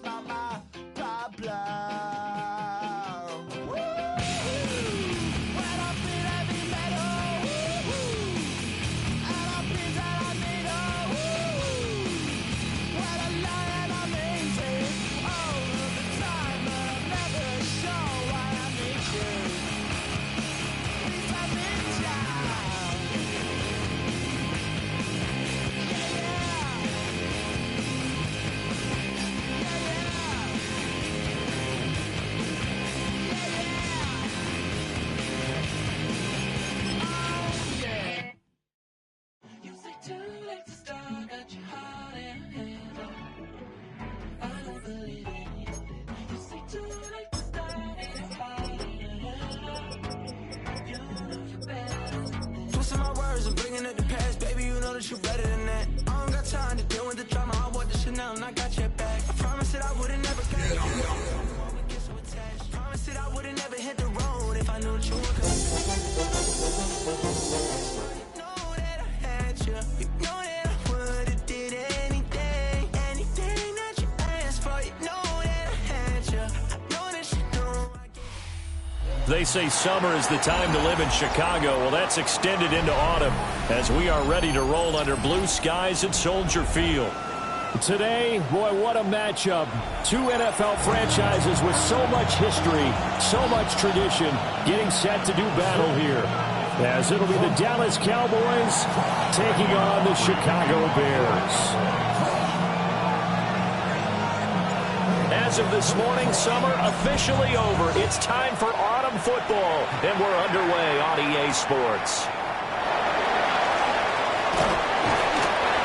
not my problem. You better than that. I don't got time to deal with the drama. I want the Chanel and I got your back. I promise that I wouldn't never get it. I promise that I wouldn't never hit the road if I knew that you were coming. You know that I had you. You know that I would have did anything that you asked for. You know that I had you. I know that you know I gave. They say summer is the time to live in Chicago. Well, that's extended into autumn as we are ready to roll under blue skies at Soldier Field. Today, boy, what a matchup. Two NFL franchises with so much history, so much tradition, getting set to do battle here. As it'll be the Dallas Cowboys taking on the Chicago Bears. As of this morning, summer officially over. It's time for autumn football, and we're underway on EA Sports.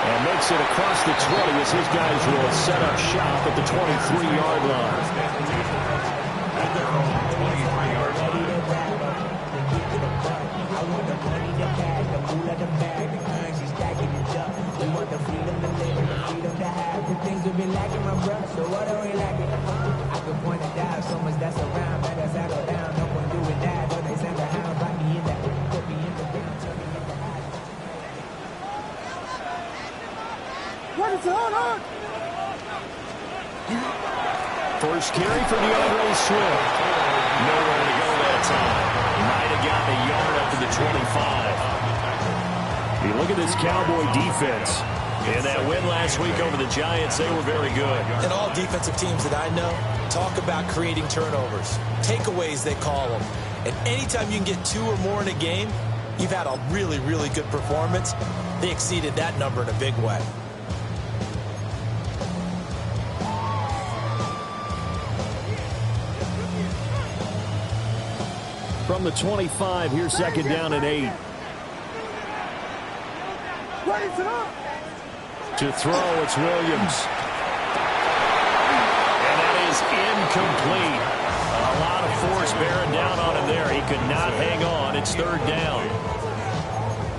And makes it across the 20 as his guys will set up shop at the 23-yard line. Things have been lacking, my brother, so what are we lacking? I could point it out, so much that's around, better settle down, no one doing that, though they send the hound, write me in that, put me in the ground, turn me in the house. What is on? First carry for DeAndre Swift. Nowhere to go that time. Might have gotten a yard up to the 25. You look at this Cowboy defense. In that win last week over the Giants, they were very good. And all defensive teams that I know talk about creating turnovers. Takeaways, they call them. And anytime you can get 2 or more in a game, you've had a really, really good performance. They exceeded that number in a big way. From the 25, here's second down and 8. To throw, it's Williams. And that is incomplete. A lot of force bearing down on him there. He could not hang on. It's third down.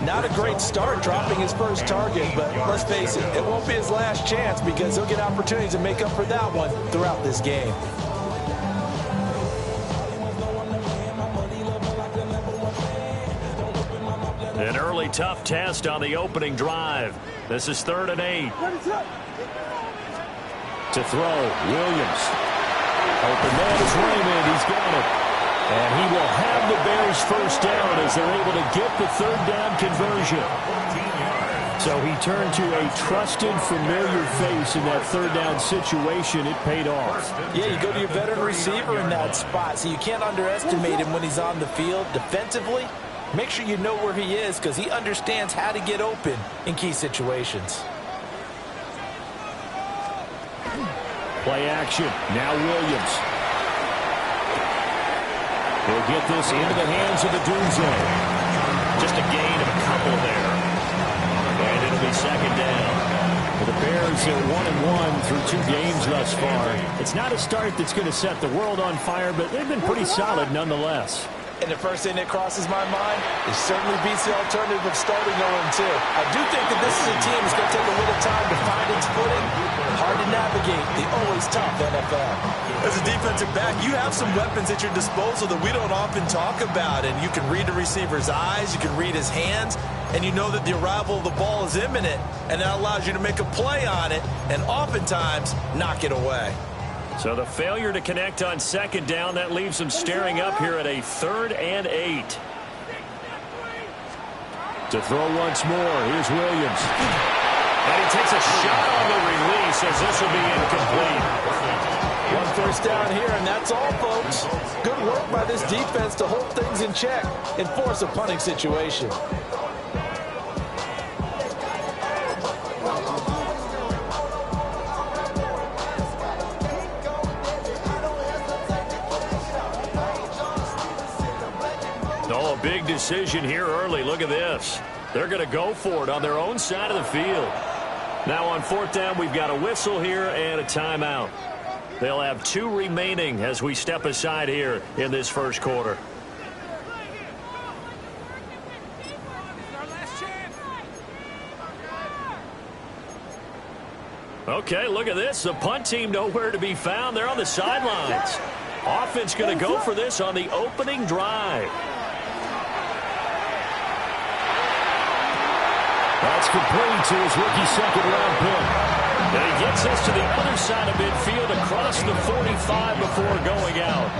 Not a great start dropping his first target, but let's face it, it won't be his last chance because he'll get opportunities to make up for that one throughout this game. An early tough test on the opening drive. This is 3rd and 8. To throw, Williams. Open man is Raymond. He's got it. And he will have the Bears first down as they're able to get the third down conversion. So he turned to a trusted, familiar face in that third down situation. It paid off. Yeah, you go to your veteran receiver in that spot, so you can't underestimate him when he's on the field. Defensively, make sure you know where he is because he understands how to get open in key situations. Play action. Now Williams. He'll get this into the hands of the Dunze. Just a gain of a couple there. And it'll be second down. For the Bears, they're 1-1 through 2 games thus far. It's not a start that's going to set the world on fire, but they've been pretty solid nonetheless. And the first thing that crosses my mind, it certainly beats the alternative of starting 0-2. I do think that this is a team that's going to take a little time to find its footing. Hard to navigate the always tough NFL. As a defensive back, you have some weapons at your disposal that we don't often talk about. And you can read the receiver's eyes, you can read his hands, and you know that the arrival of the ball is imminent. And that allows you to make a play on it and oftentimes knock it away. So the failure to connect on second down, that leaves them staring up here at a 3rd and 8. To throw once more, here's Williams. And he takes a shot on the release as this will be incomplete. 1 first down here, and that's all, folks. Good work by this defense to hold things in check and force a punting situation. Oh, a big decision here early. Look at this. They're going to go for it on their own side of the field. Now on 4th down, we've got a whistle here and a timeout. They'll have 2 remaining as we step aside here in this first quarter. Okay, look at this. The punt team nowhere to be found. They're on the sidelines. Offense going to go for this on the opening drive. That's complete to his rookie second-round pick. And he gets us to the other side of midfield across the 45 before going out.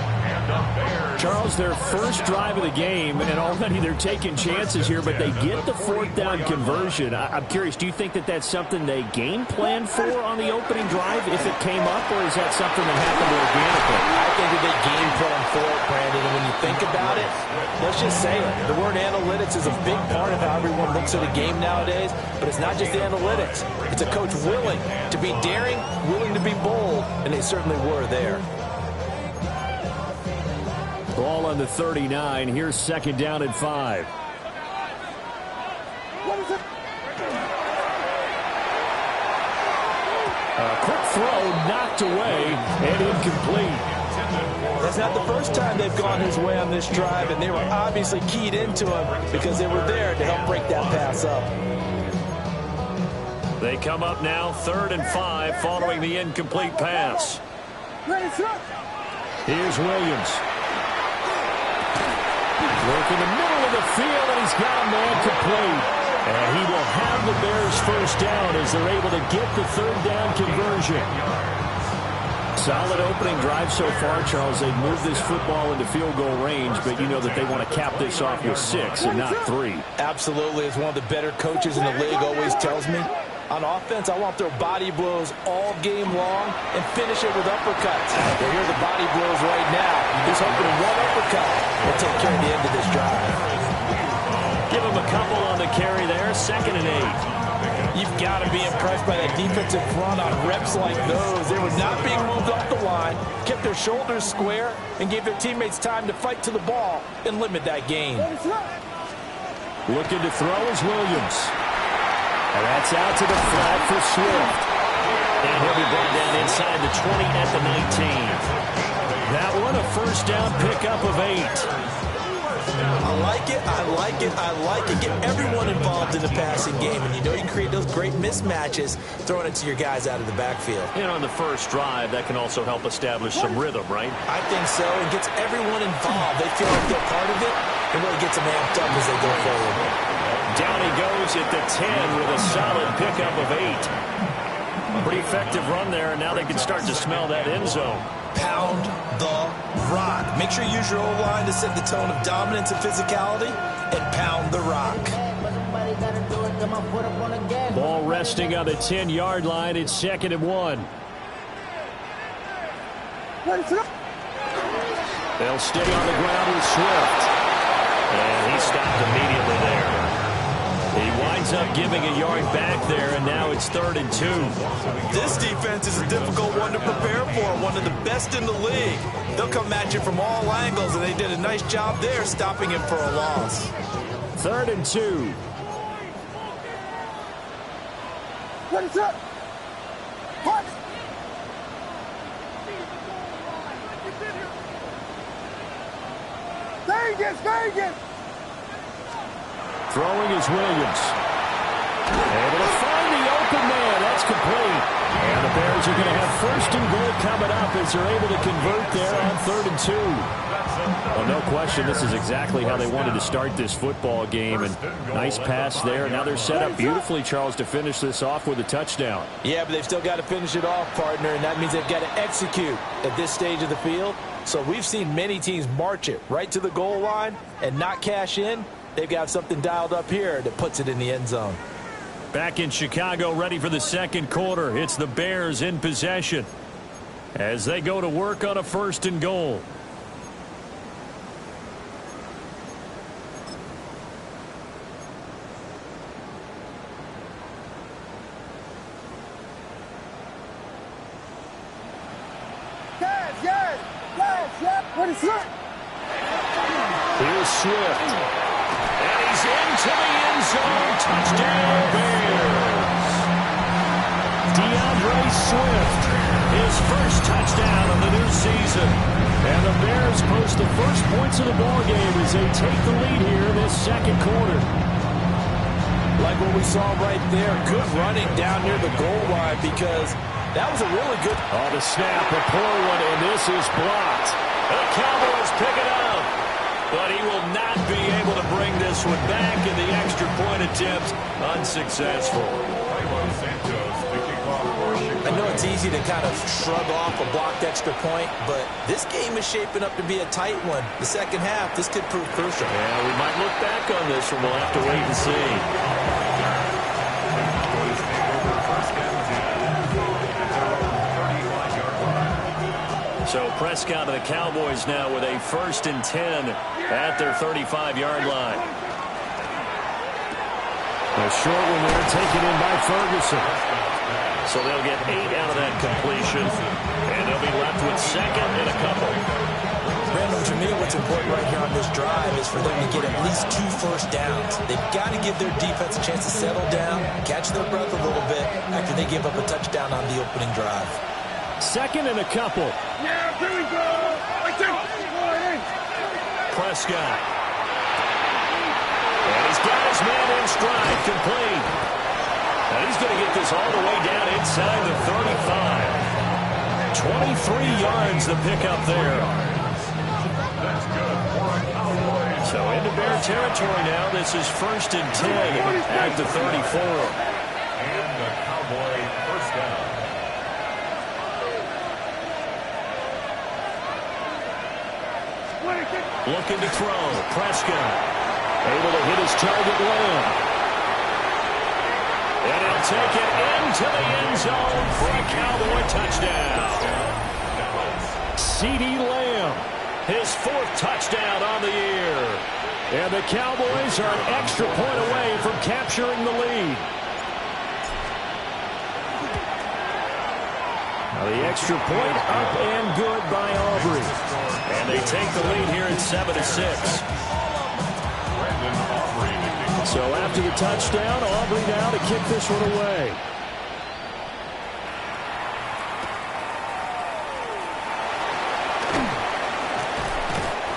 Charles, their first drive of the game, and already they're taking chances here, but they get the 4th down conversion. I'm curious, do you think that that's something they game planned for on the opening drive if it came up, or is that something that happened organically? I think that they game plan for it, Brandon, and when you think about it, let's just say it. The word analytics is a big part of how everyone looks at a game nowadays, but it's not just analytics. It's a coach willing to be daring, willing to be bold, and they certainly were there. Ball on the 39. Here's 2nd down and 5. A quick throw knocked away and incomplete. That's not the first time they've gone his way on this drive, and they were obviously keyed into him because they were there to help break that pass up. They come up now 3rd and 5 following the incomplete pass. Here's Williams. Work in the middle of the field, and he's got a man complete. And he will have the Bears first down as they're able to get the 3rd down conversion. Solid opening drive so far, Charles. They've moved this football into field goal range, but you know that they want to cap this off with 6 and not 3. Absolutely. As one of the better coaches in the league always tells me, on offense, I want their body blows all game long and finish it with uppercuts. Well, here are the body blows right now. He's hoping one uppercut will take care of the end of this drive. Give him a couple on the carry there. 2nd and 8. You've got to be impressed by that defensive front on reps like those. They were not being moved off the line, kept their shoulders square, and gave their teammates time to fight to the ball and limit that gain. Looking to throw is Williams. And that's out to the flat for Swift. And he'll be brought down inside the 20 at the 19. That one a first down pickup of 8. I like it, I like it, I like it. Get everyone involved in the passing game, and you know you can create those great mismatches throwing it to your guys out of the backfield. And on the first drive, that can also help establish some rhythm, right? I think so. It gets everyone involved. They feel like they're part of it. It really gets them amped up as they go forward. Down he goes at the 10 with a solid pickup of 8. Pretty effective run there, and now they can start to smell that end zone. Pound the rock. Make sure you use your O-line to set the tone of dominance and physicality, and pound the rock. Ball resting on the 10-yard line. It's 2nd and 1. They'll stay on the ground with Swift. And he stopped immediately there. He winds up giving a yard back there, and now it's 3rd and 2. This defense is a difficult one to prepare for, one of the best in the league. They'll come at you from all angles, and they did a nice job there stopping him for a loss. 3rd and 2. What is up? What? Vegas! Throwing is Williams. Able to find the open man. That's complete. And the Bears are going to have first and goal coming up as they're able to convert there on 3rd and 2. Well, no question, this is exactly how they wanted to start this football game. And nice pass there. Now they're set up beautifully, Charles, to finish this off with a touchdown. Yeah, but they've still got to finish it off, partner, and that means they've got to execute at this stage of the field. So we've seen many teams march it right to the goal line and not cash in. They've got something dialed up here that puts it in the end zone. Back in Chicago, ready for the second quarter. It's the Bears in possession as they go to work on a 1st and goal. What is it? Here's Swift. And he's into the end zone. Touchdown, Bears. DeAndre Swift, his first touchdown of the new season. And the Bears post the first points of the ball game as they take the lead here in this second quarter. Like what we saw right there, good running down near the goal line because that was a really good... Oh, the snap, a poor one, and this is blocked. The Cowboys pick it up, but he will not be able to bring this one back, and the extra point attempt unsuccessful. I know it's easy to kind of shrug off a blocked extra point, but this game is shaping up to be a tight one. The second half, this could prove crucial. Yeah, we might look back on this one. We'll have to wait and see. So Prescott of the Cowboys now with a 1st and 10 at their 35-yard line. A short one there taken in by Ferguson. So they'll get 8 out of that completion, and they'll be left with 2nd and a couple. Brandon, to me, what's important right here on this drive is for them to get at least 2 first downs. They've got to give their defense a chance to settle down, catch their breath a little bit after they give up a touchdown on the opening drive. 2nd and a couple. Yeah, here we go. Prescott. And he's got his man in stride, complete. And he's going to get this all the way down inside the 35. 23 yards the pickup there. So into Bear territory now. This is 1st and 10 at the 34. And the Cowboy first down. Looking to throw. Prescott. Able to hit his target Lamb. And he'll take it into the end zone for a Cowboy touchdown. CeeDee Lamb. His 4th touchdown on the year. And the Cowboys are an extra point away from capturing the lead. Now the extra point up and good by Aubrey. And they take the lead here at 7-6. So after the touchdown, Aubrey now to kick this one away.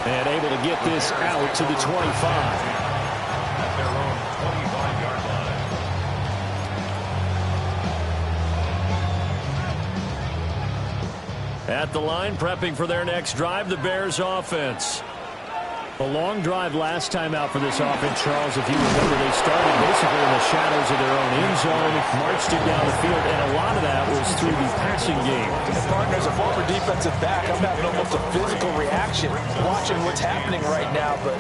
And able to get this out to the 25. At their own 25-yard line. At the line, prepping for their next drive, the Bears offense. A long drive last time out for this offense, Charles. If you remember, they started basically in the shadows of their own end zone, marched it down the field, and a lot of that was through the passing game. And partners, a former defensive back, I'm having almost a physical reaction watching what's happening right now, but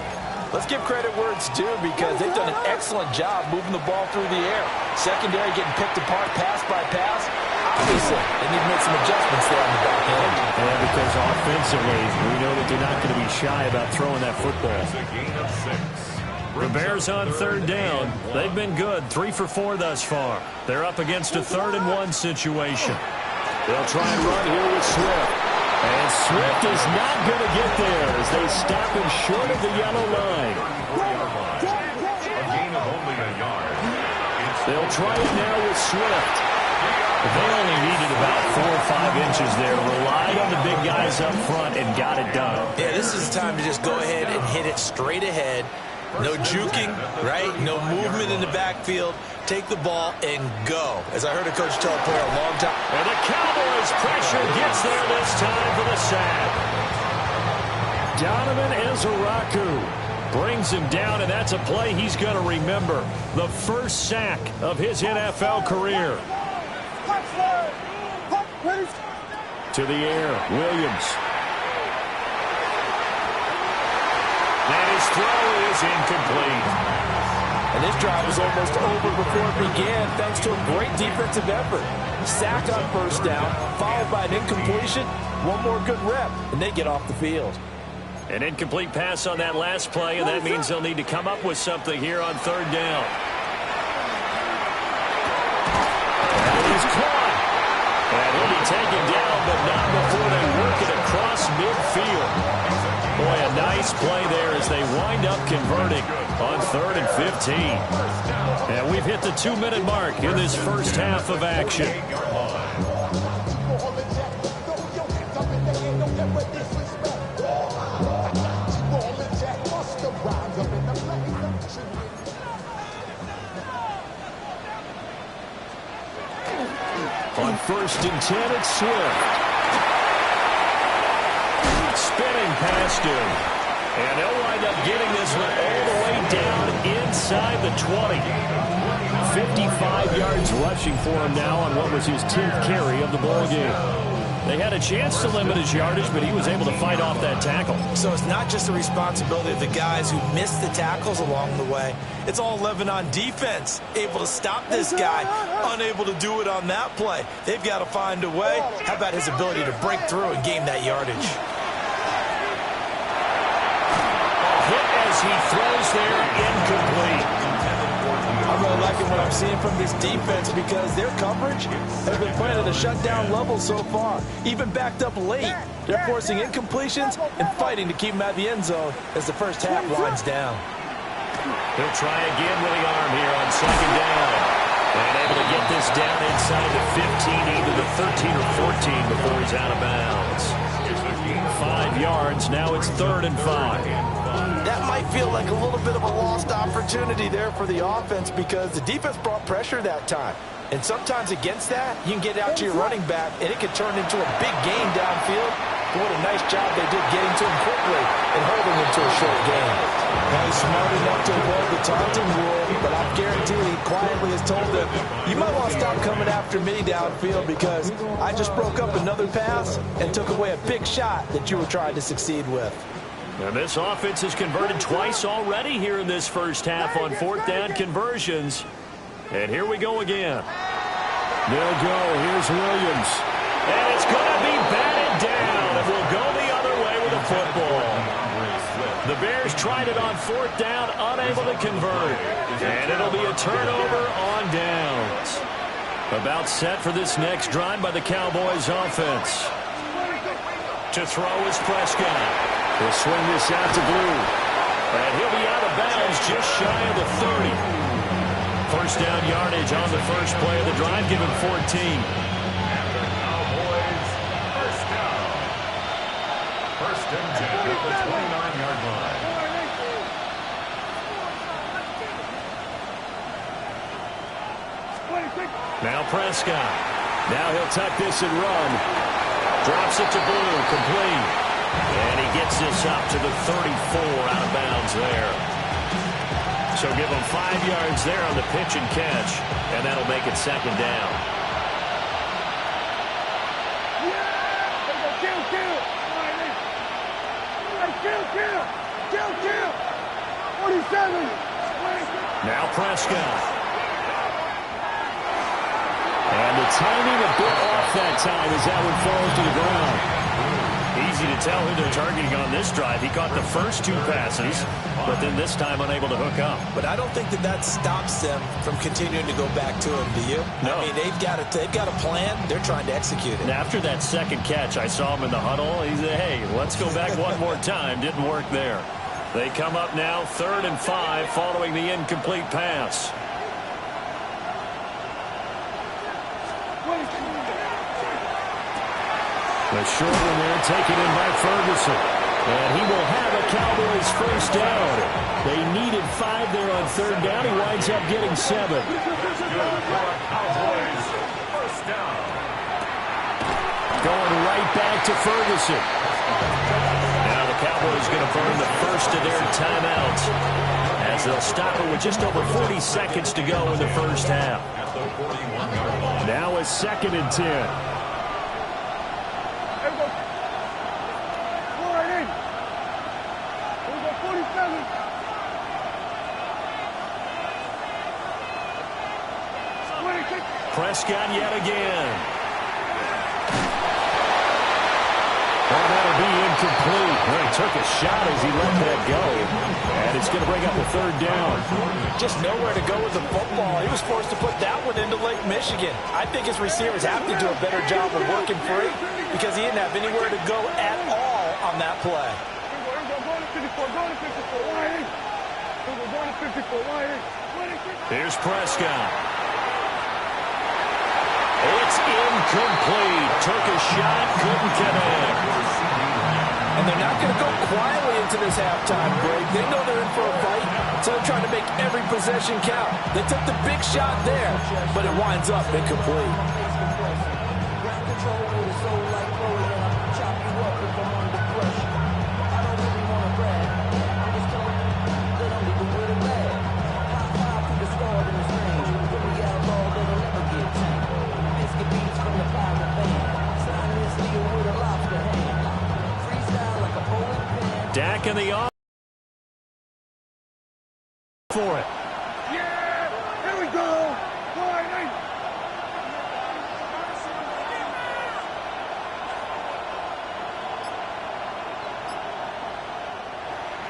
let's give credit where it's due because they've done an excellent job moving the ball through the air. Secondary getting picked apart pass by pass. Obviously, they need to make some adjustments there on the back end. Yeah, because offensively, we know that they're not going to be shy about throwing that football. The Bears on 3rd down. They've been good, 3 for 4 thus far. They're up against a 3rd and 1 situation. They'll try and run here with Swift. And Swift is not going to get there as they stop him short of the yellow line. A gain of only a yard. They'll try it now with Swift. They only needed about 4 or 5 inches there. Relied on the big guys up front and got it done. Yeah, this is time to just go ahead and hit it straight ahead. No juking, right? No movement in the backfield. Take the ball and go. As I heard a coach tell a player a long time. And the Cowboys pressure gets there this time for the sack. Donovan Ezeraku brings him down, and that's a play he's going to remember. The first sack of his NFL career. To the air, Williams. And his throw is incomplete. And this drive was almost over before it began thanks to a great defensive effort. Sack on first down, followed by an incompletion. One more good rep, and they get off the field. An incomplete pass on that last play, and that means they'll need to come up with something here on third down. And he's caught. And he'll be taken down, but not before they work it across midfield. Boy, a nice play there as they wind up converting on 3rd and 15. And we've hit the 2-minute mark in this first half of action. On 1st and 10, it's Swift. Spinning past him. And they'll wind up getting this one all the way down inside the 20. 55 yards rushing for him now on what was his 10th carry of the ball game. They had a chance to limit his yardage, but he was able to fight off that tackle. So it's not just the responsibility of the guys who missed the tackles along the way. It's all 11 on defense, able to stop this guy, unable to do it on that play. They've got to find a way. How about his ability to break through and gain that yardage? Hit as he throws there, incomplete. I'm really liking what I'm seeing from this defense because their coverage has been playing at a shutdown level so far. Even backed up late, they're forcing incompletions and fighting to keep them at the end zone as the first half winds down. He'll try again with the arm here on 2nd down. And able to get this down inside the 15, either the 13 or 14 before he's out of bounds. 5 yards, now it's 3rd and 5. That might feel like a little bit of a lost opportunity there for the offense because the defense brought pressure that time. And sometimes against that, you can get out to your running back, and it can turn into a big game downfield. But what a nice job they did getting to him quickly and holding him to a short game. Now he's smart enough to avoid the taunting rule, but I guarantee he quietly has told them, you might want to stop coming after me downfield because I just broke up another pass and took away a big shot that you were trying to succeed with. And this offense has converted twice already here in this first half on 4th down conversions. And here we go again. They'll go. Here's Williams. And it's going to be batted down. And we'll go the other way with the football. The Bears tried it on 4th down, unable to convert. And it'll be a turnover on downs. About set for this next drive by the Cowboys offense. To throw is Prescott. He'll swing this out to Blue. And he'll be out of bounds just shy of the 30. First down yardage on the first play of the drive, given 14. And the Cowboys first down. 1st and 10 at the 29-yard line. Now Prescott. Now he'll tuck this and run. Drops it to Blue, complete. And he gets this up to the 34, out of bounds there. So give him 5 yards there on the pitch and catch, and that'll make it 2nd down. Kill. 47. Now Prescott. And the timing a bit off that time as that one falls to the ground. Easy to tell who they're targeting on this drive. He caught the first 2 passes, but then this time unable to hook up. But I don't think that stops them from continuing to go back to him, do you? No. I mean, they've got a plan. They're trying to execute it. And after that second catch, I saw him in the huddle. He said, hey, let's go back one more time. Didn't work there. They come up now 3rd and 5 following the incomplete pass. The short one there taken in by Ferguson. And he will have a Cowboys first down. They needed 5 there on third down. He winds up getting 7. Good for a Cowboys first down. Going right back to Ferguson. Now the Cowboys going to burn the first of their timeouts as they'll stop it with just over 40 seconds to go in the first half. Now it's 2nd and 10. Prescott yet again. Well, that'll be incomplete. Well, he took a shot as he let that go. And it's going to bring up a 3rd down. Just nowhere to go with the football. He was forced to put that one into Lake Michigan. I think his receivers have to do a better job of working free because he didn't have anywhere to go at all on that play. Here's Prescott. It's incomplete. Took a shot, couldn't connect. And they're not going to go quietly into this halftime break. They know they're in for a fight, so they're trying to make every possession count. They took the big shot there, but it winds up incomplete. Dak in the off for it. Yeah! Here we go!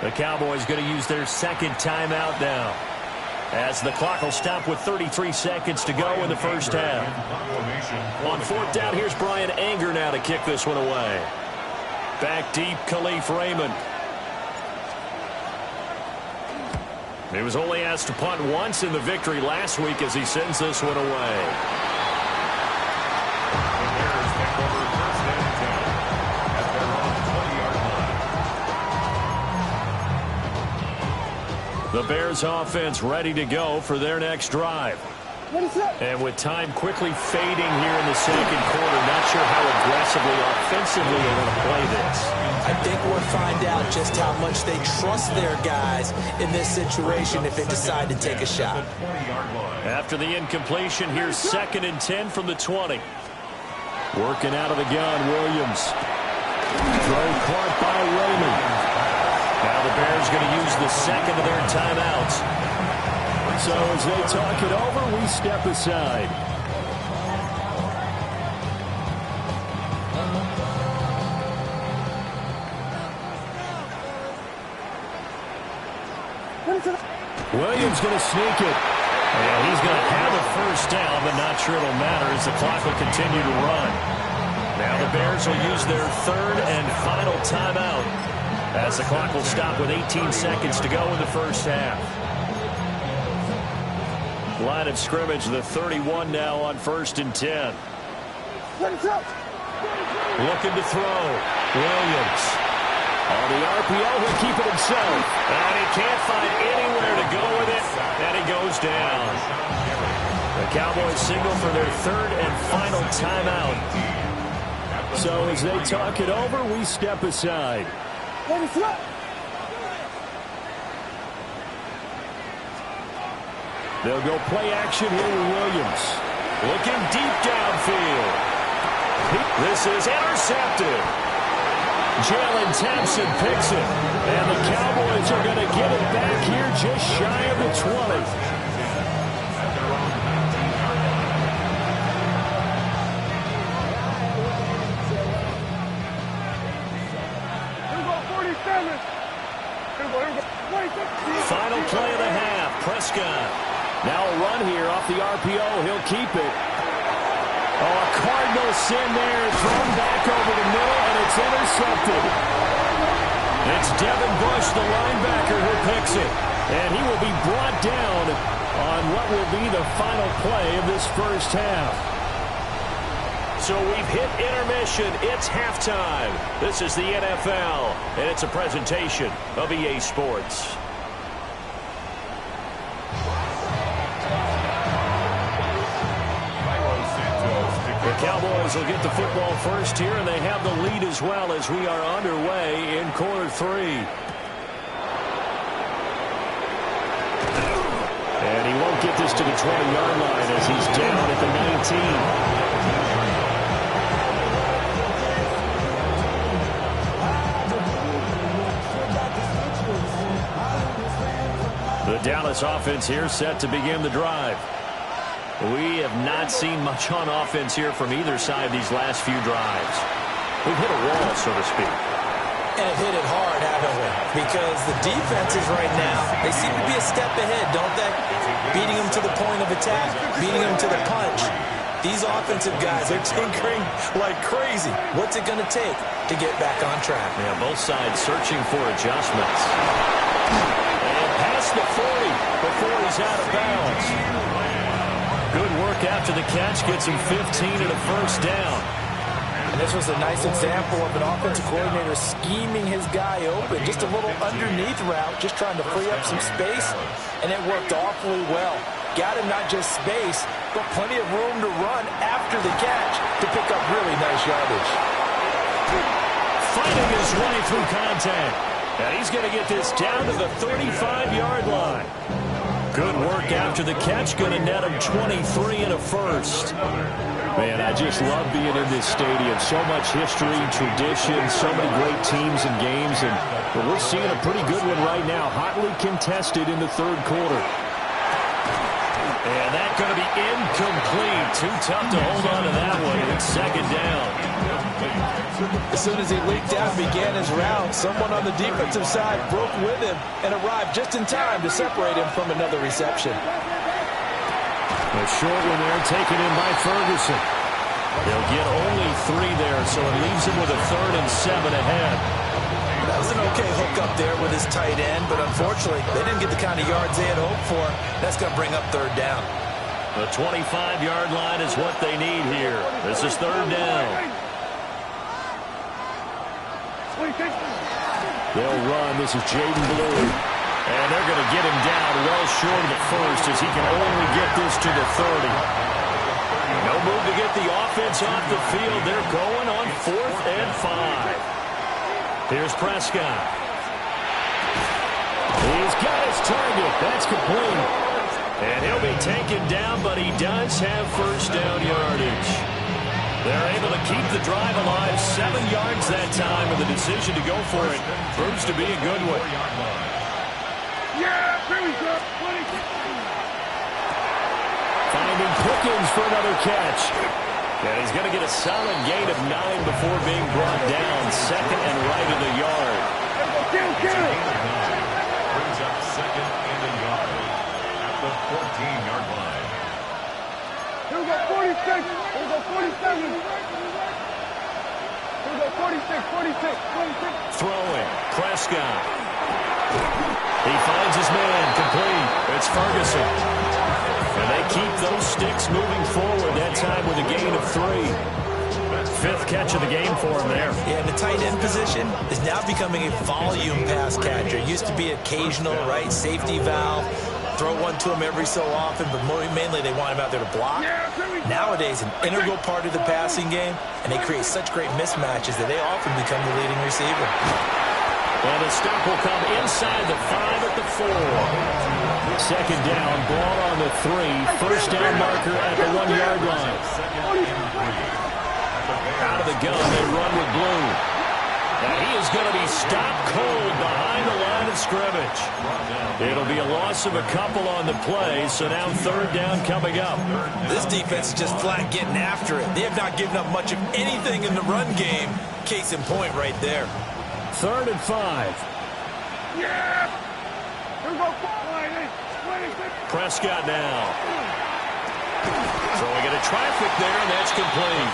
The Cowboys going to use their 2nd timeout now, as the clock will stop with 33 seconds to go in the first half. On 4th down, here's Brian Anger now to kick this one away. Back deep, Khalif Raymond. He was only asked to punt once in the victory last week as he sends this one away. The Bears take over 1st and 10 at their own 20-yard line. The Bears offense ready to go for their next drive. And with time quickly fading here in the 2nd quarter, not sure how aggressively, offensively they're going to play this. I think we'll find out just how much they trust their guys in this situation if they decide to take a shot. After the incompletion, here's 2nd and 10 from the 20. Working out of the gun, Williams. Throw caught by Raymond. Now the Bears going to use the 2nd of their timeouts. So as they talk it over, we step aside. Williams going to sneak it. And he's going to have a first down, but not sure it'll matter as the clock will continue to run. Now the Bears will use their 3rd and final timeout as the clock will stop with 18 seconds to go in the first half. Line of scrimmage, the 31 now on 1st and 10. Looking to throw. Williams. On the RPO, he'll keep it himself. And he can't find anywhere to go with it. And he goes down. The Cowboys signal for their 3rd and final timeout. So as they talk it over, we step aside. They'll go play action here with Williams. Looking deep downfield. This is intercepted. Jalen Thompson picks it. And the Cowboys are going to get it back here just shy of the 20. Final play of the half. Prescott. Now a run here off the RPO. He'll keep it. Oh, a Cardinal sin there. Thrown back over the middle, and it's intercepted. It's Devin Bush, the linebacker, who picks it. And he will be brought down on what will be the final play of this first half. So we've hit intermission. It's halftime. This is the NFL, and it's a presentation of EA Sports. The Cowboys will get the football first here, and they have the lead as well as we are underway in quarter 3. And he won't get this to the 20-yard line as he's down at the 19. The Dallas offense here set to begin the drive. We have not seen much on offense here from either side these last few drives. We've hit a wall, so to speak. And hit it hard, haven't we? Because the defenses right now, they seem to be a step ahead, don't they? Beating them to the point of attack, beating them to the punch. These offensive guys are tinkering like crazy. What's it going to take to get back on track? Yeah, both sides searching for adjustments. And past the 40 before he's out of bounds. Good work after the catch, gets him 15 and a first down. And this was a nice example of an offensive coordinator scheming his guy open. Just a little underneath route, just trying to free up some space, and it worked awfully well. Got him not just space, but plenty of room to run after the catch to pick up really nice yardage. Fighting his way through contact. And he's going to get this down to the 35-yard line. Good work after the catch, going to net him 23 and a first. Man, I just love being in this stadium. So much history, tradition, so many great teams and games. And we're seeing a pretty good one right now, hotly contested in the third quarter. And that's going to be incomplete. Too tough to hold on to that one. It's second down. As soon as he leaked out and began his route, someone on the defensive side broke with him and arrived just in time to separate him from another reception. A short one there taken in by Ferguson. They'll get only 3 there, so it leaves him with a 3rd and 7 ahead. That was an okay hook up there with his tight end, but unfortunately, they didn't get the kind of yards they had hoped for. That's going to bring up 3rd down. The 25-yard line is what they need here. This is 3rd down. They'll run. This is Jaden Blue. And they're going to get him down well short of the first as he can only get this to the 30. No move to get the offense off the field. They're going on 4th and 5. Here's Prescott. He's got his target. That's complete. And he'll be taken down, but he does have first down yardage. They're able to keep the drive alive. 7 yards that time, and the decision to go for it proves to be a good one. Yeah, here we go. Finding Pickens for another catch. And he's going to get a solid gain of 9 before being brought down. 2nd and right of the yard. Kill. Brings up 2nd and a yard at the 14-yard line. Here we go, 46. Here we go, 47. Here we go, 46. Throwing. Prescott. He finds his man. Complete. It's Ferguson. And they keep those sticks moving forward, that time with a gain of 3. 5th catch of the game for him there. Yeah, the tight end position is now becoming a volume pass catcher. It used to be occasional, right, safety valve. Throw one to him every so often, but mainly they want him out there to block. Nowadays, an integral part of the passing game, and they create such great mismatches that they often become the leading receiver. And the stop will come inside the 5 at the 4. 2nd down, ball on the 3. First down marker at the 1-yard line. Out of the gun, they run with Blue. And he is going to be stopped cold behind the line of scrimmage. It'll be a loss of a couple on the play, so now 3rd down coming up. This defense is just flat getting after it. They have not given up much of anything in the run game. Case in point right there. 3rd and 5. Yeah! Here we go, 26. Prescott now. Throwing into traffic there, and that's complete.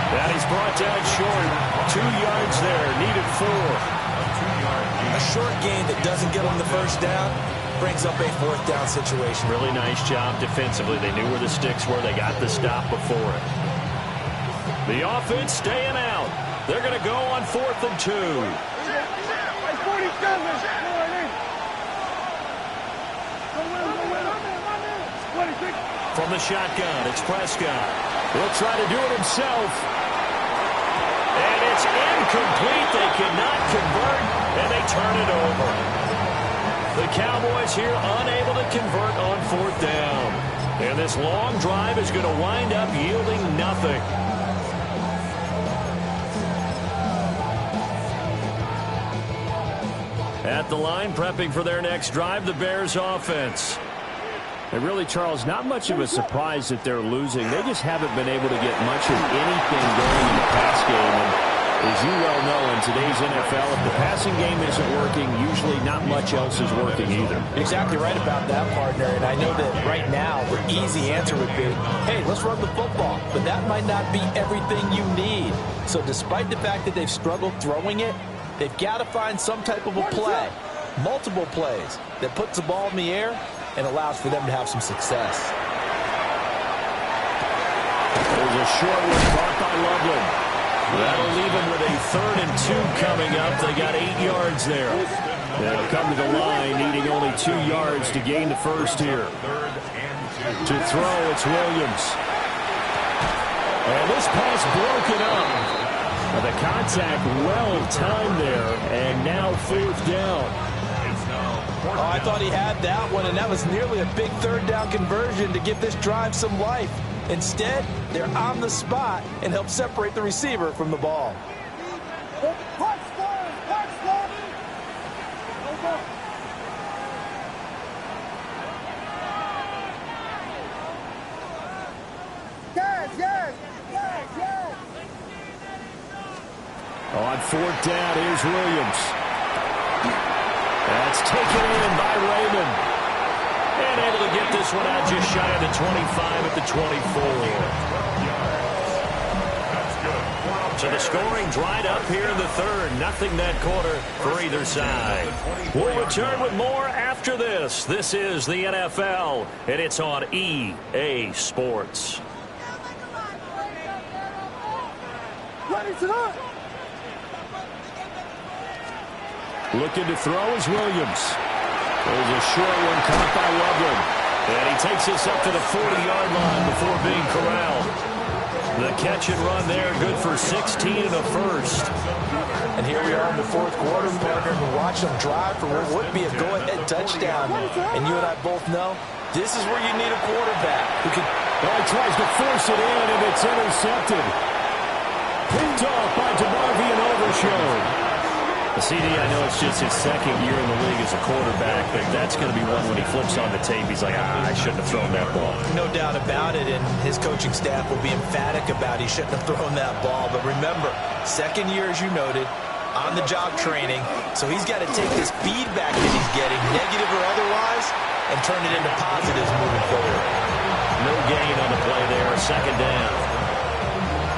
And he's brought down short. 2 yards there, needed 4. A short gain that doesn't get him the first down brings up a 4th down situation. Really nice job defensively. They knew where the sticks were. They got the stop before it. The offense staying out. They're going to go on 4th and 2. 47. From the shotgun, it's Prescott. He'll try to do it himself. And it's incomplete. They cannot convert, and they turn it over. The Cowboys here unable to convert on 4th down. And this long drive is going to wind up yielding nothing. At the line, prepping for their next drive, the Bears offense. And really, Charles, not much of a surprise that they're losing. They just haven't been able to get much of anything going in the pass game. And as you well know, in today's NFL, if the passing game isn't working, usually not much else is working either. Exactly right about that, partner. And I know that right now the easy answer would be, hey, let's run the football. But that might not be everything you need. So despite the fact that they've struggled throwing it, they've got to find some type of a play, multiple plays, that puts the ball in the air and allows for them to have some success. There's a short one caught by Loveland. That'll leave them with a 3rd and 2 coming up. They got 8 yards there. They'll come to the line, needing only 2 yards to gain the first here. To throw, it's Williams. And this pass broken up. The contact well timed there, and now 4th down. Oh, I thought he had that one, and that was nearly a big 3rd down conversion to give this drive some life. Instead, they're on the spot and help separate the receiver from the ball. On 4th down, here's Williams. That's taken in by Raymond. And able to get this one out just shy of the 25 at the 24. So the scoring dried up here in the 3rd. Nothing that quarter for either side. We'll return with more after this. This is the NFL, and it's on EA Sports. Looking to throw is Williams. There's a short one caught by Loveland. And he takes this up to the 40-yard line before being corralled. The catch and run there, good for 16 and a first. And here we are in the 4th quarter, partner, and watch them drive for what would be a go-ahead touchdown. And you and I both know this is where you need a quarterback who can... Well, he tries to force it in, and it's intercepted. Picked off by DeMarvion Overshown. CD, I know it's just his 2nd year in the league as a quarterback, but that's going to be one when he flips on the tape. He's like, I shouldn't have thrown that ball. No doubt about it, and his coaching staff will be emphatic about he shouldn't have thrown that ball. But remember, 2nd year, as you noted, on-the-job training, so he's got to take this feedback that he's getting, negative or otherwise, and turn it into positives moving forward. No gain on the play there, 2nd down.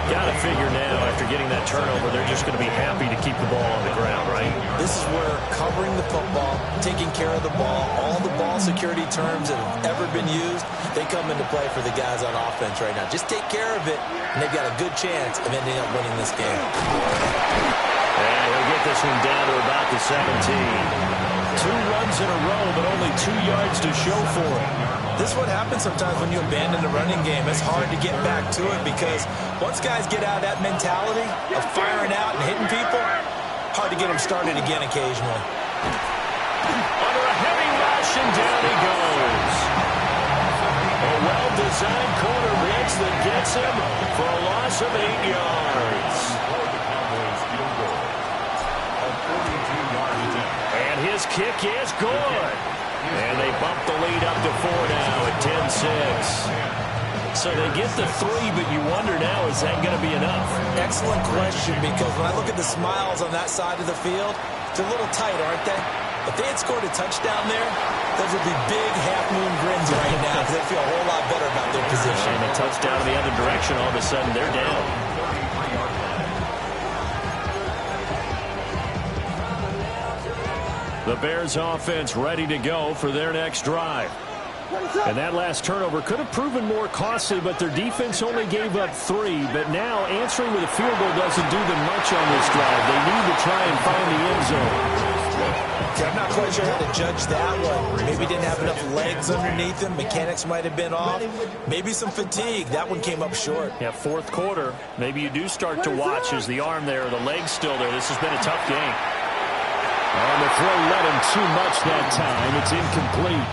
Got to figure now, after getting that turnover, they're just going to be happy to keep the ball on the ground, right? This is where covering the football, taking care of the ball, all the ball security terms that have ever been used, they come into play for the guys on offense right now. Just take care of it, and they've got a good chance of ending up winning this game. And he'll get this one down to about the 17. 2 runs in a row, but only 2 yards to show for it. This is what happens sometimes when you abandon the running game. It's hard to get back to it because once guys get out of that mentality of firing out and hitting people, hard to get them started again occasionally. Under a heavy rush, and down he goes. A well-designed corner blitz that gets him for a loss of 8 yards. And his kick is good. And they bump the lead up to 4 now at 10-6. So they get the 3, but you wonder now, is that going to be enough? Excellent question, because when I look at the smiles on that side of the field, they're a little tight, aren't they? If they had scored a touchdown there, those would be big half-moon grins right now because they feel a whole lot better about their position. And a touchdown in the other direction, all of a sudden they're down. The Bears offense ready to go for their next drive. And that last turnover could have proven more costly, but their defense only gave up 3. But now answering with a field goal doesn't do them much on this drive. They need to try and find the end zone. I'm not quite sure how to judge that one. Maybe didn't have enough legs underneath him. Mechanics might have been off. Maybe some fatigue. That one came up short. Yeah, fourth quarter. Maybe you do start to watch as the arm there, the leg's still there. This has been a tough game. And the throw led him too much that time. It's incomplete.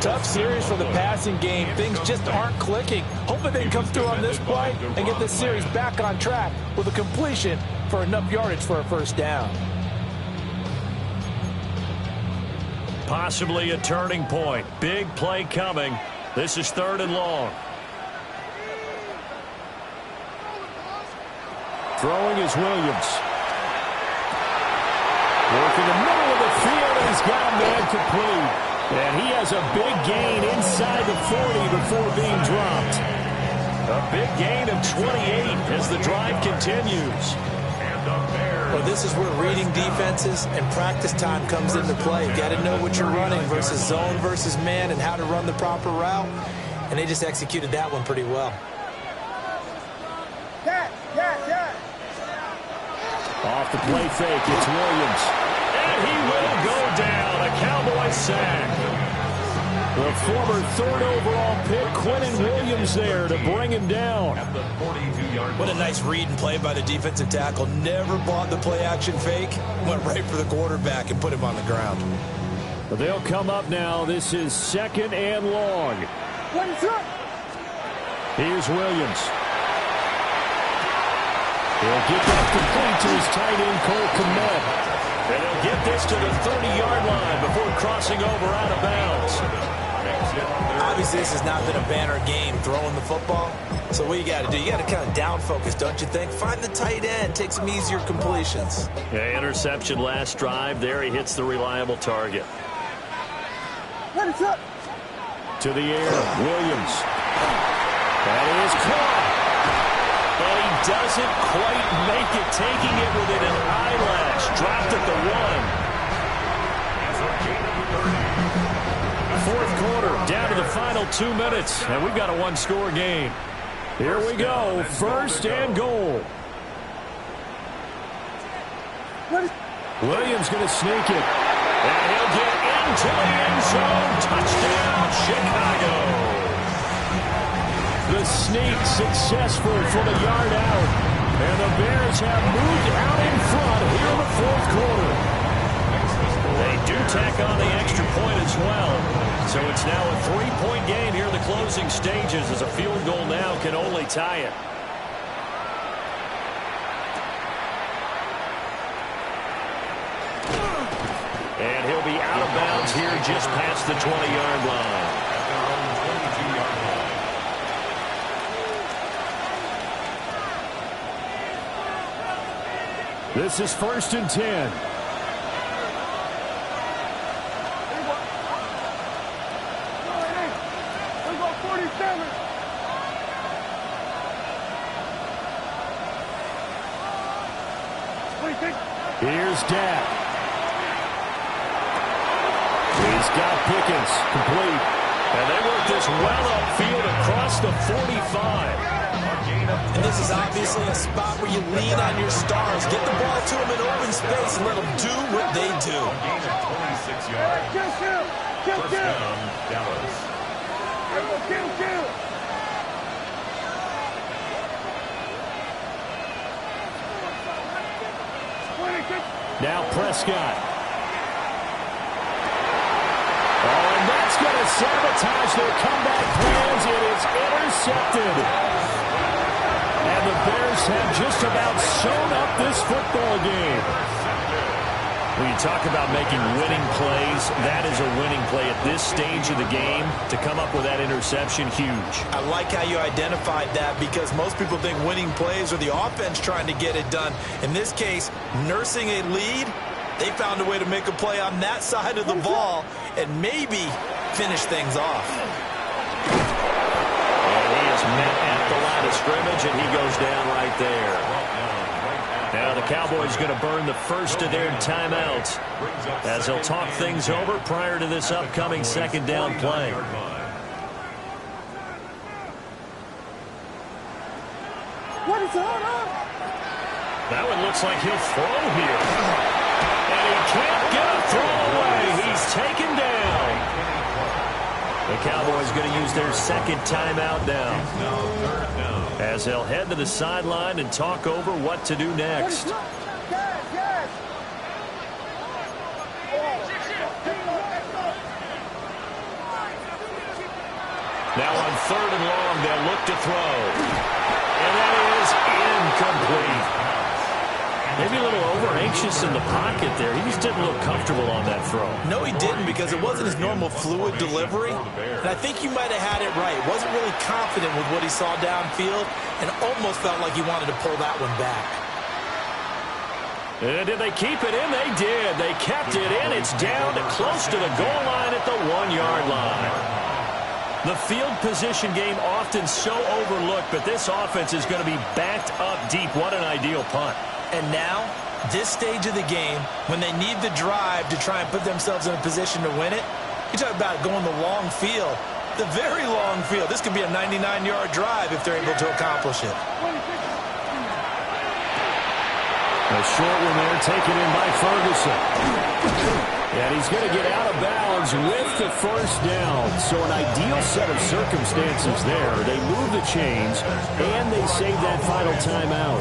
Tough series for the passing game. Things just aren't clicking. Hoping they can come through on this play and get this series back on track with a completion for enough yardage for a first down. Possibly a turning point. Big play coming. This is 3rd and long. Throwing is Williams. Working the middle of the field, and he's got a man complete. And he has a big gain inside the 40 before being dropped. A big gain of 28 as the drive continues. Well, this is where reading defenses and practice time comes into play. You got to know what you're running versus zone versus man and how to run the proper route. And they just executed that one pretty well. Off the play fake, it's Williams. And he will go down. A Cowboy sack. The former 3rd overall pick, Quinnen Williams there to bring him down. What a nice read and play by the defensive tackle. Never bought the play-action fake. Went right for the quarterback and put him on the ground. But they'll come up now. This is 2nd and long. Here's Williams. He'll get that complete to his tight end, Cole Kmet. And he'll get this to the 30-yard line before crossing over out of bounds. Obviously, this has not been a banner game throwing the football. So what you got to do, you got to kind of down focus, don't you think? Find the tight end, take some easier completions. Yeah, interception last drive. There he hits the reliable target. To the air, Williams. That is caught. And he doesn't quite make it, taking it within an eyelash. Dropped at the 1. Fourth quarter, down to the final 2 minutes, and we've got a 1-score game. Here we go, 1st and goal. Williams going to sneak it. And he'll get into the end zone. Touchdown, Chicago. The sneak successful for the yard out. And the Bears have moved out in front here in the 4th quarter. They do tack on the extra point as well. So it's now a 3-point game here in the closing stages as a field goal now can only tie it. And he'll be out of bounds here just past the 20-yard line. This is 1st and 10. Here's Dak. He's got Pickens complete. And they work this well upfield across the 45. And this is obviously a spot where you lean on your stars. Get the ball to them in open space and let them do what they do. Gain of 26 yards. First down, Dallas. Now Prescott. Oh, and that's going to sabotage their comeback plans. It is intercepted. And the Bears have just about sewn up this football game. When you talk about making winning plays, that is a winning play at this stage of the game. To come up with that interception, huge. I like how you identified that because most people think winning plays are the offense trying to get it done. In this case, nursing a lead, they found a way to make a play on that side of the ball and maybe finish things off. And he is met at the line of scrimmage, and he goes down right there. Now the Cowboys going to burn the first of their timeouts as they'll talk things over prior to this upcoming second down play. What is going on? That one looks like he'll throw here. And he can't get a throw away. He's taken down. The Cowboys going to use their second timeout now, as they'll head to the sideline and talk over what to do next. Now on 3rd and long, they'll look to throw. And that is incomplete. Maybe a little over-anxious in the pocket there. He just didn't look comfortable on that throw. No, he didn't, because it wasn't his normal fluid delivery. And I think you might have had it right. Wasn't really confident with what he saw downfield and almost felt like he wanted to pull that one back. And did they keep it in? They did. They kept it in. It's down to close to the goal line at the 1-yard line. The field position game often so overlooked, but this offense is going to be backed up deep. What an ideal punt. And now, this stage of the game, when they need the drive to try and put themselves in a position to win it, you talk about going the long field, the very long field. This could be a 99-yard drive if they're able to accomplish it. A short one there taken in by Ferguson. And he's going to get out of bounds with the first down. So an ideal set of circumstances there. They move the chains, and they save that final timeout.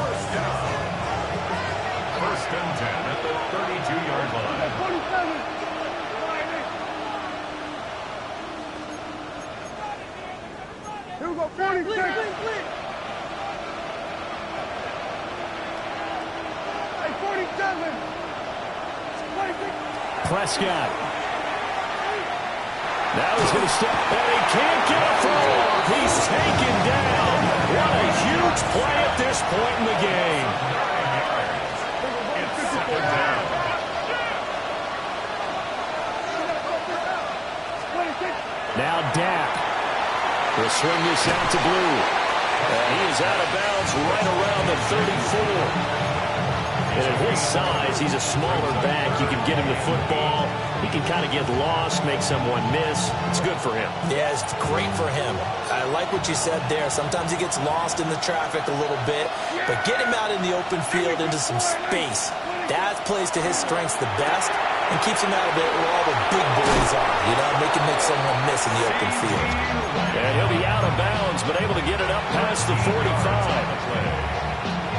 1st and 10 at the 32-yard line. 47. Here we go, 46. Hey, 47. 26. Prescott. Now he's going to step, and he can't get a throw off. He's taken down. What a huge play at this point in the game. It's 2nd down. Now Dak will swing this out to Blue. And he is out of bounds right around the 34. And at his size, he's a smaller back. You can get him the football. He can kind of get lost, make someone miss. It's good for him. Yeah, it's great for him. I like what you said there. Sometimes he gets lost in the traffic a little bit, but get him out in the open field into some space. That plays to his strengths the best and keeps him out of it where all the big boys are, you know, make him make someone miss in the open field. And he'll be out of bounds, but able to get it up past the 45.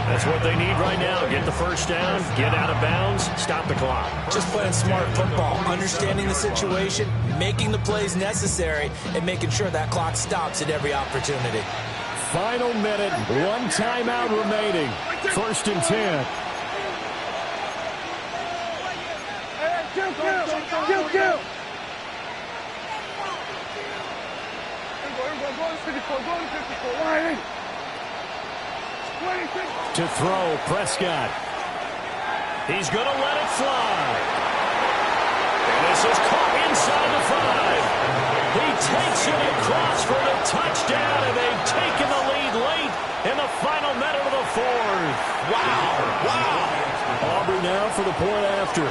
That's what they need right now. Get the first down, get out of bounds, stop the clock. Just playing smart football, understanding the situation, making the plays necessary, and making sure that clock stops at every opportunity. Final minute, one timeout remaining. 1st and 10. Kill. Go to 54. Line. To throw, Prescott. He's going to let it fly. And this is caught inside the 5. He takes it across for the touchdown, and they've taken the lead late in the final minute of the 4th. Wow. Aubrey now for the point after.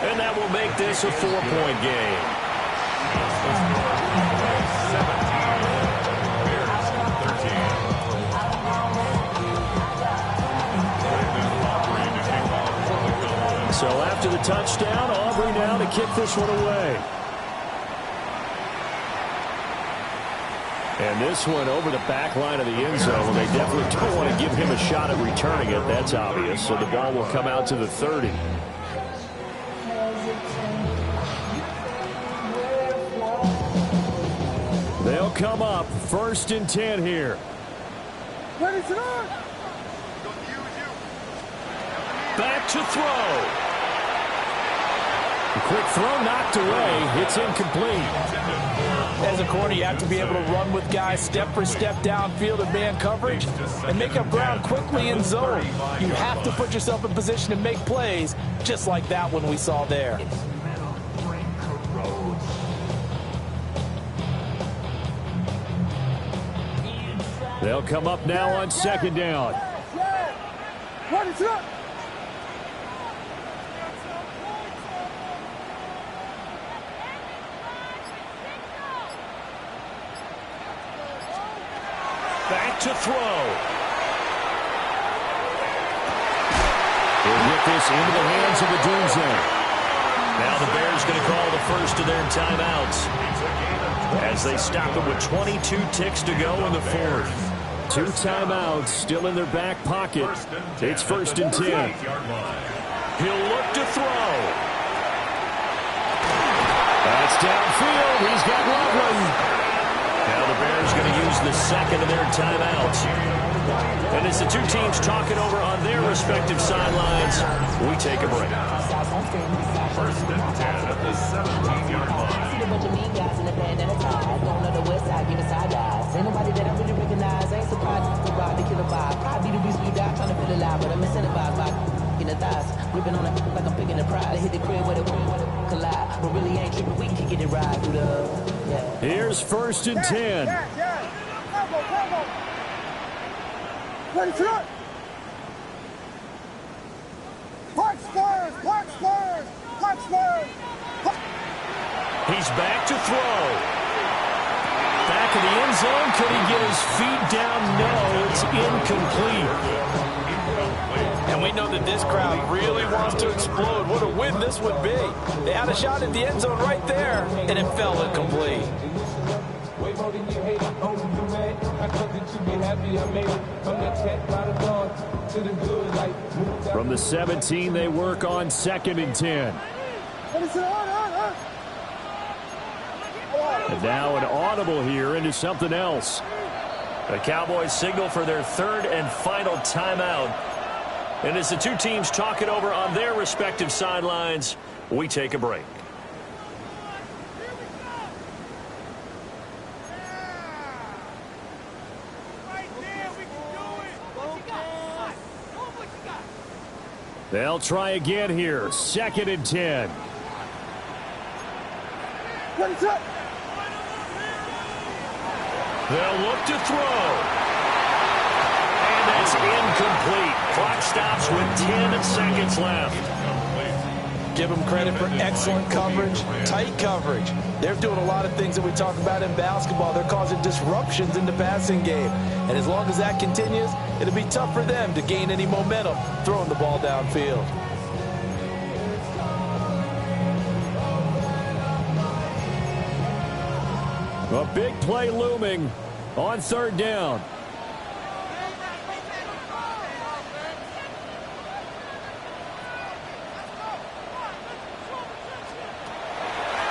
And that will make this a 4-point game. 17. Bears 13. So after the touchdown, Aubrey now to kick this one away. And this one over the back line of the end zone. They definitely don't want to give him a shot at returning it. That's obvious. So the ball will come out to the 30. They'll come up 1st and 10 here. What is it on? Back to throw. The quick throw knocked away. It's incomplete. As a corner, you have to be able to run with guys step for step downfield in man coverage and make up ground quickly in zone. You have to put yourself in position to make plays, just like that one we saw there. They'll come up now on second down. Back to throw. He'll get this into the hands of the doom zone. Now the Bears going to call the first of their timeouts as they stop it with 22 ticks to go in the fourth. 2 timeouts still in their back pocket. It's 1st and 10. He'll look to throw. That's downfield. He's got Loveland. Now the Bears going to use the second of their timeouts. And as the two teams talking over on their respective sidelines, we take a break. 1st and 10 at the 17-yard line. Ain't nobody that I really recognize. Ain't surprised to ride the killer vibe. Probably the reason you die trying to feel alive, but I'm incentivized by in the thighs, ripping on it like I'm picking a pride. Hit the crib with it collide, but really ain't tripping. We can get it right through the. Yeah. Here's 1st and 10. Ready to run. Park Spurs. He's back to throw. Back in the end zone. Could he get his feet down? No, it's incomplete. And we know that this crowd really wants to explode. What a win this would be. They had a shot at the end zone right there, and it fell incomplete. From the 17, they work on 2nd and 10. And now an audible here into something else. The Cowboys signal for their 3rd and final timeout. And as the two teams talk it over on their respective sidelines, we take a break. They'll try again here. 2nd and 10. They'll look to throw. And that's incomplete. Clock stops with 10 seconds left. Give them credit for excellent coverage, tight coverage. They're doing a lot of things that we talk about in basketball. They're causing disruptions in the passing game. And as long as that continues, it'll be tough for them to gain any momentum throwing the ball downfield. A big play looming on 3rd down.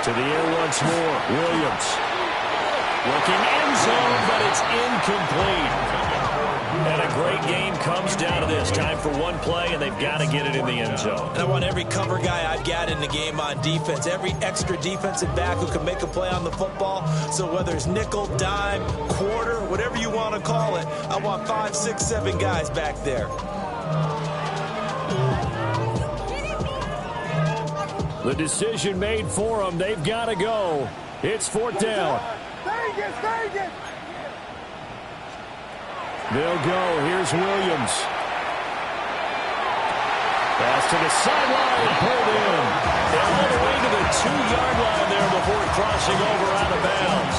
To the air once more. Williams. Looking end zone, but it's incomplete. And a great game comes down to this. Time for one play, and they've got to get it in the end zone. And I want every cover guy I've got in the game on defense, every extra defensive back who can make a play on the football. So whether it's nickel, dime, quarter, whatever you want to call it, I want 5, 6, 7 guys back there. The decision made for them. They've got to go. It's 4th down. Vegas. They'll go. Here's Williams. Pass to the sideline. Pulled in. All the way to the 2-yard line there before crossing over out of bounds.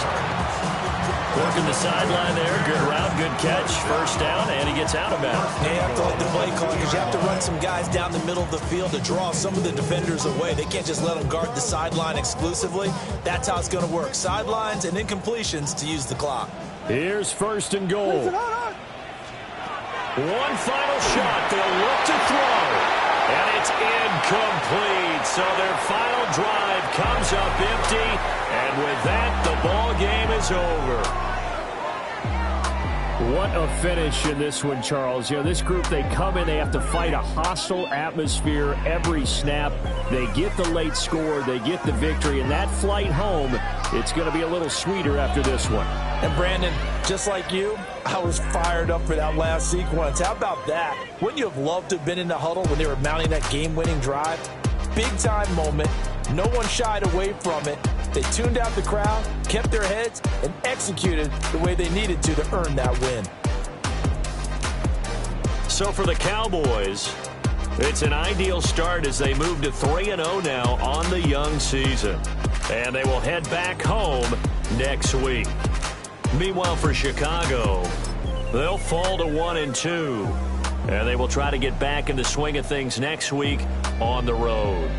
Working the sideline there. Good route, good catch. 1st down, and he gets out of bounds. They have to like the play call because you have to run some guys down the middle of the field to draw some of the defenders away. They can't just let them guard the sideline exclusively. That's how it's going to work. Sidelines and incompletions to use the clock. Here's 1st and goal. One final shot. They'll look to throw. And it's incomplete. So their final drive comes up empty. And with that, the ball game is over. What a finish in this one, Charles. You know, this group, they come in, they have to fight a hostile atmosphere every snap. They get the late score, they get the victory, and that flight home, it's going to be a little sweeter after this one. And Brandon, just like you, I was fired up for that last sequence. How about that? Wouldn't you have loved to have been in the huddle when they were mounting that game-winning drive? Big-time moment. No one shied away from it. They tuned out the crowd, kept their heads, and executed the way they needed to earn that win. So for the Cowboys, it's an ideal start as they move to 3-0 now on the young season. And they will head back home next week. Meanwhile, for Chicago, they'll fall to 1-2. And they will try to get back in the swing of things next week on the road.